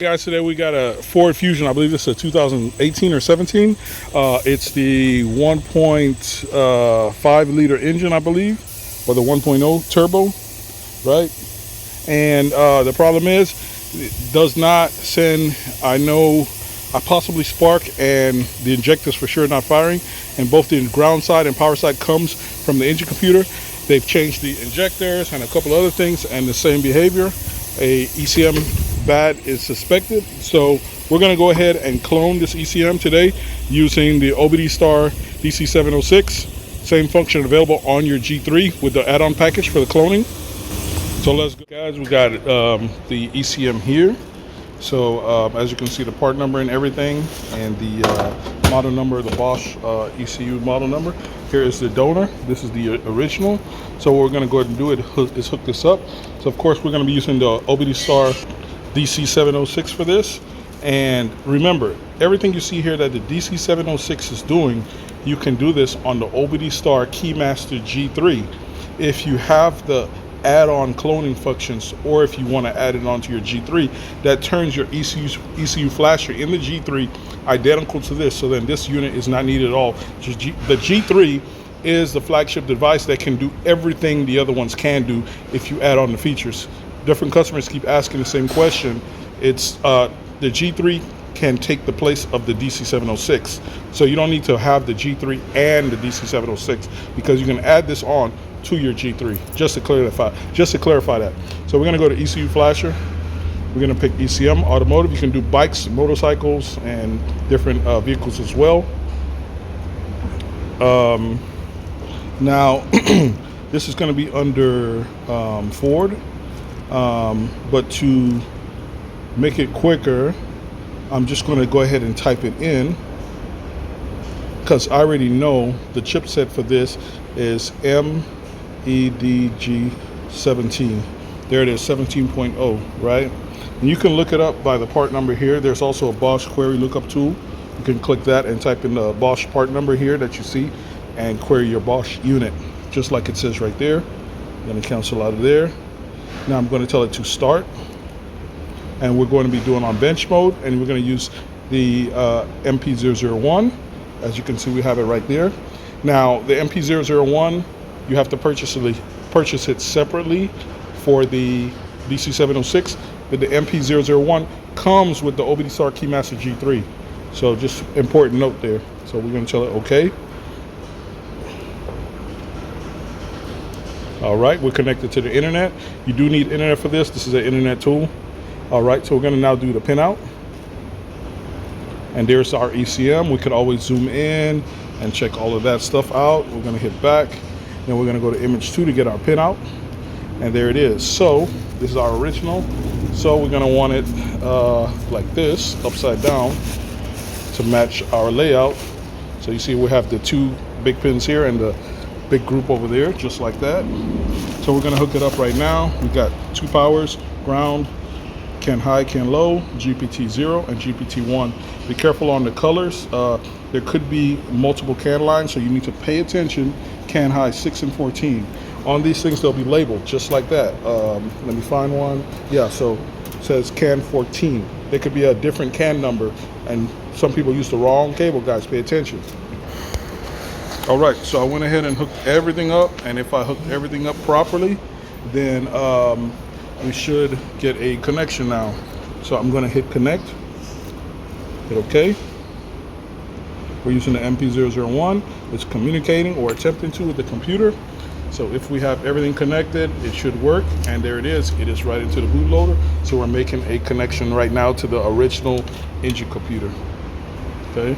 Guys, today we got a Ford Fusion. I believe this is a 2018 or 17. It's the 1.5 liter engine, I believe, or the 1.0 turbo, right? And the problem is, it does not send, I know, a possibly spark, and the injector's for sure not firing. And both the ground side and power side comes from the engine computer. They've changed the injectors and a couple other things, and the same behavior. A ECM bad is suspected, so we're going to go ahead and clone this ECM today using the OBDSTAR DC706. Same function available on your G3 with the add-on package for the cloning. So let's go, guys. We got the ECM here. So as you can see, the part number and everything, and the model number of the Bosch ECU model number. Here is the donor. This is the original. So what we're going to go ahead and do is hook this up. So of course we're going to be using the OBDSTAR DC706 for this. And remember, everything you see here that the DC706 is doing, you can do this on the OBDSTAR KeyMaster G3 if you have the add-on cloning functions, or if you want to add it onto your G3, that turns your ECU flasher in the G3 identical to this. So then this unit is not needed at all. The G3 is the flagship device that can do everything the other ones can do if you add on the features. Different customers keep asking the same question. It's the G3 can take the place of the DC706. So you don't need to have the G3 and the DC706, because you can add this on to your G3, just to clarify that. So we're going to go to ECU flasher. We're going to pick ECM automotive. You can do bikes, motorcycles, and different vehicles as well. Now this is going to be under Ford, but to make it quicker, I'm just going to go ahead and type it in, because I already know the chipset for this is MEDG17. There it is, 17.0, right? And you can look it up by the part number here. There's also a Bosch query lookup tool. You can click that and type in the Bosch part number here that you see and query your Bosch unit, just like it says right there. I'm going to cancel out of there. Now I'm going to tell it to start. And we're going to be doing on bench mode, and we're going to use the MP001. As you can see, we have it right there. Now the MP001, you have to purchase it separately for the DC706, but the MP001 comes with the OBDSTAR KeyMaster G3. So just important note there. So we're going to tell it OK. All right, we're connected to the internet. You do need internet for this. This is an internet tool. All right, so we're going to now do the pinout. And there's our ECM. We could always zoom in and check all of that stuff out. We're going to hit back. Then we're going to go to image 2 to get our pinout. And there it is. So this is our original. So we're going to want it like this, upside down, to match our layout. So you see we have the 2 big pins here and the big group over there, just like that. So we're going to hook it up right now. We got 2 powers, ground, CAN high, CAN low, GPT 0 and GPT 1. Be careful on the colors. There could be multiple CAN lines, so you need to pay attention. CAN high 6 and 14. On these things, they'll be labeled just like that. Let me find one. Yeah, so it says CAN 14. There could be a different CAN number, and some people use the wrong cable, guys. Pay attention. All right, so I went ahead and hooked everything up, and if I hooked everything up properly, then we should get a connection now. So I'm going to hit connect, hit OK. We're using the MP001. It's communicating or attempting to with the computer. So if we have everything connected, it should work. And there it is. It is right into the bootloader. So we're making a connection right now to the original engine computer. Okay.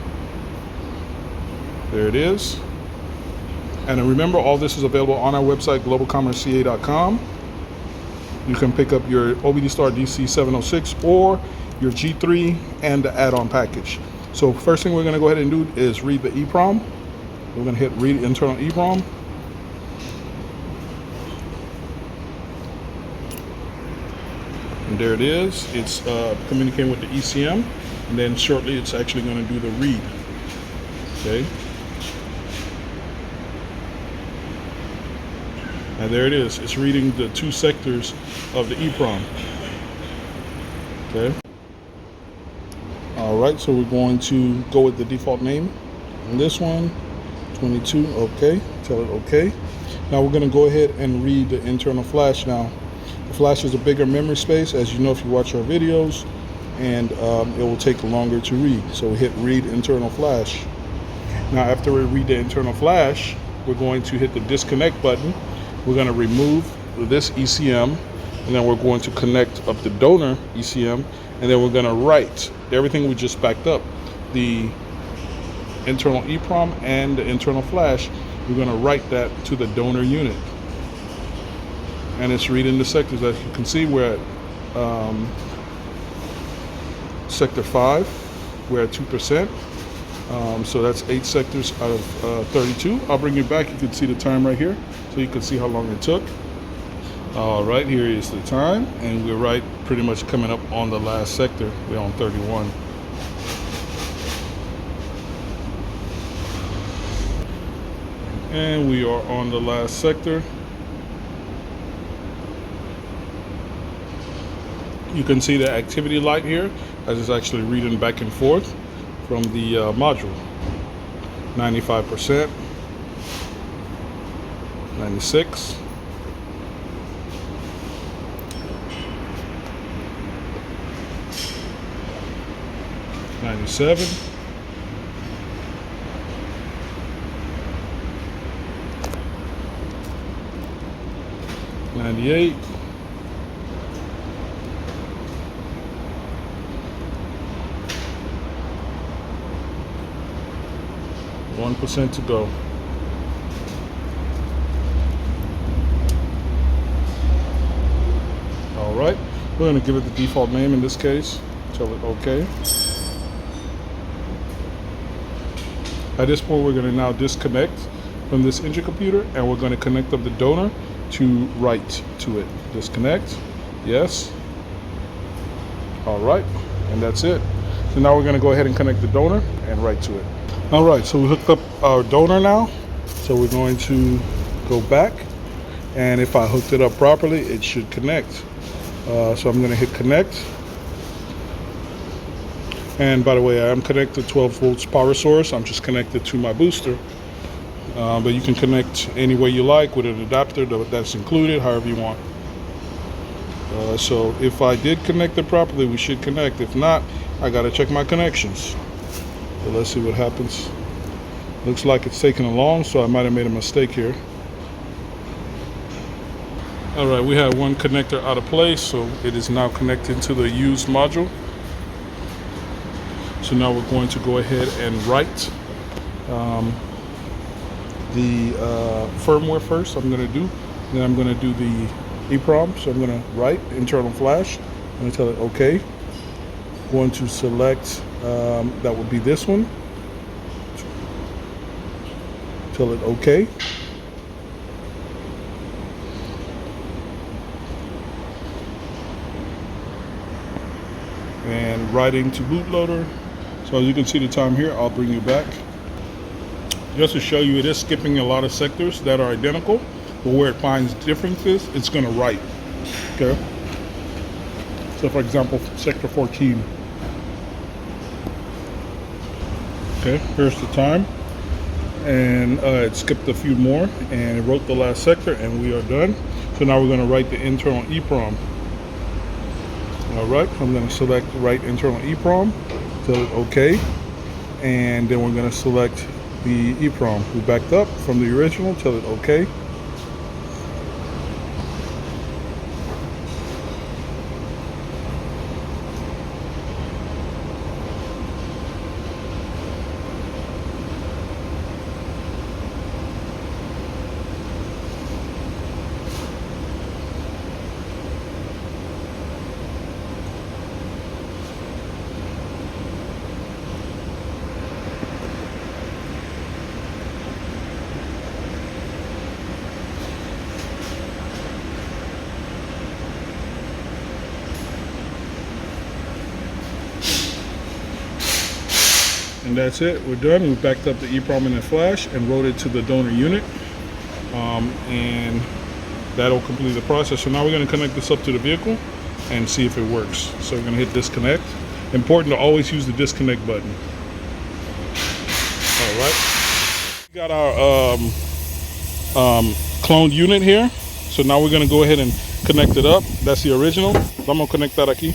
There it is. And remember, all this is available on our website, globalcommerceca.com. You can pick up your OBDSTAR DC706 or your G3 and the add-on package. So first thing we're going to go ahead and do is read the EEPROM. We're going to hit read internal EEPROM. And there it is. It's communicating with the ECM, and then shortly it's actually going to do the read. Okay. And there it is. It's reading the 2 sectors of the EEPROM. Okay. All right, so we're going to go with the default name on this one, 22, okay, tell it okay. Now we're going to go ahead and read the internal flash now. The flash is a bigger memory space, as you know if you watch our videos, and it will take longer to read. So we hit read internal flash. Now after we read the internal flash, we're going to hit the disconnect button. We're going to remove this ECM, and then we're going to connect up the donor ECM, and then we're going to write everything we just backed up, the internal EEPROM and the internal flash. We're going to write that to the donor unit, and it's reading the sectors. As you can see, we're at sector 5. We're at 2%. So that's 8 sectors out of 32. I'll bring you back. You can see the time right here, so you can see how long it took. All right, here is the time, and we're right pretty much coming up on the last sector. We're on 31. And we are on the last sector. You can see the activity light here as it's actually reading back and forth from the module. 95%, 96, 97, 98, 1% to go. All right, we're going to give it the default name in this case. Tell it OK. At this point, we're going to now disconnect from this engine computer, and we're going to connect up the donor to write to it. Disconnect. Yes. All right, and that's it. So now we're going to go ahead and connect the donor and write to it. All right, so we hooked up our donor now. So we're going to go back, and if I hooked it up properly, it should connect. So I'm going to hit connect. And by the way, I am connected 12 volts power source. I'm just connected to my booster. But you can connect any way you like with an adapter that's included, however you want. So if I did connect it properly, we should connect. If not, I got to check my connections. So let's see what happens. Looks like it's taking long, so I might have made a mistake here. All right, we have one connector out of place, so it is now connected to the used module. So now we're going to go ahead and write the firmware first. I'm going to do, then I'm going to do the EEPROM. So I'm going to write internal flash. I'm going to tell it OK. Going to select that would be this one. Tell it OK. And writing to bootloader. So as you can see the time here, I'll bring you back. Just to show you, it is skipping a lot of sectors that are identical, but where it finds differences, it's going to write. Okay. So for example, sector 14. Okay, here's the time. And it skipped a few more, and it wrote the last sector, and we are done. So now we're going to write the internal EEPROM. All right, I'm going to select write internal EEPROM, tell it OK, and then we're going to select the EEPROM. We backed up from the original, tell it OK. And that's it, we're done. We backed up the EEPROM in the flash and wrote it to the donor unit. And that'll complete the process. So now we're going to connect this up to the vehicle and see if it works. So we're going to hit disconnect. Important to always use the disconnect button. All right. We got our cloned unit here. So now we're going to go ahead and connect it up. That's the original. Vamos a conectar aquí.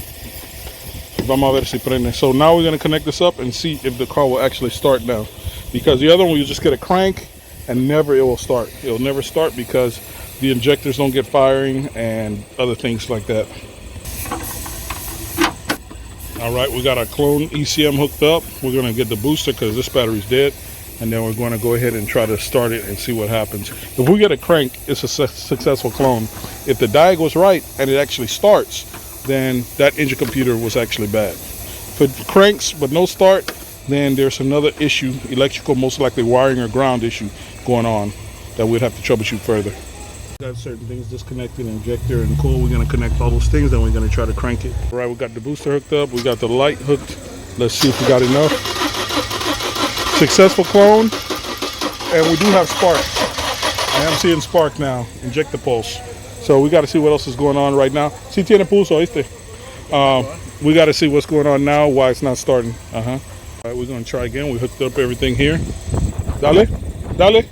Vamos a ver si prende. So now we're going to connect this up and see if the car will actually start now. Because the other one, you just get a crank and it will start. It'll never start because the injectors don't get firing and other things like that. All right, we got our clone ECM hooked up. We're going to get the booster because this battery's dead. And then we're going to go ahead and try to start it and see what happens. If we get a crank, it's a successful clone. If the die goes right and it actually starts, then that engine computer was actually bad. If it cranks but no start, then there's another issue, electrical, most likely wiring or ground issue going on that we'd have to troubleshoot further. Got certain things disconnected, injector and coil. We're going to connect all those things, then we're going to try to crank it. All right, we got the booster hooked up. We got the light hooked. Let's see if we got enough. Successful clone, and we do have spark. I am seeing spark now. Inject the pulse. So we got to see what else is going on right now. Si tiene pulso, ¿viste? We got to see what's going on now, why it's not starting. All right, we're going to try again. We hooked up everything here. Dale, dale.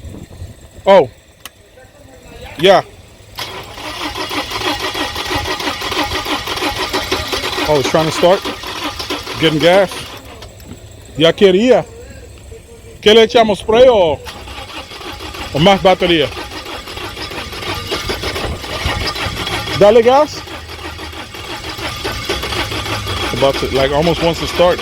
Oh, yeah. Oh, it's trying to start. Getting gas. Ya quería. ¿Qué le echamos, spray o más batería? Dale gas. About to, like, almost wants to start.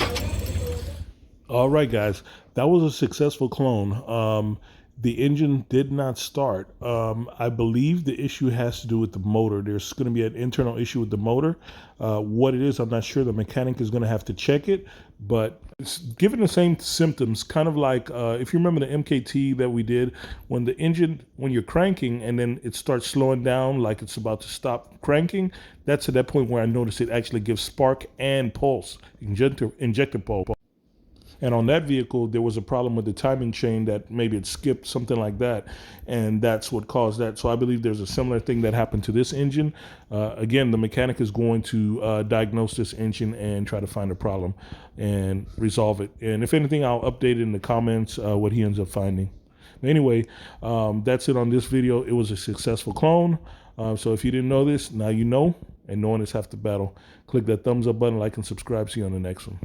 All right, guys, that was a successful clone. The engine did not start. I believe the issue has to do with the motor. There's going to be an internal issue with the motor. What it is, I'm not sure. The mechanic is going to have to check it, but it's given the same symptoms, kind of like if you remember the MKT that we did, when the engine, when you're cranking and then it starts slowing down like it's about to stop cranking, that's at that point where I noticed it actually gives spark and pulse, injector pulse. And on that vehicle, there was a problem with the timing chain that maybe it skipped, something like that. And that's what caused that. So I believe there's a similar thing that happened to this engine. Again, the mechanic is going to diagnose this engine and try to find a problem and resolve it. And if anything, I'll update it in the comments what he ends up finding. Anyway, that's it on this video. It was a successful clone. So if you didn't know this, now you know, and no one is half the battle. Click that thumbs up button, like and subscribe. See you on the next one.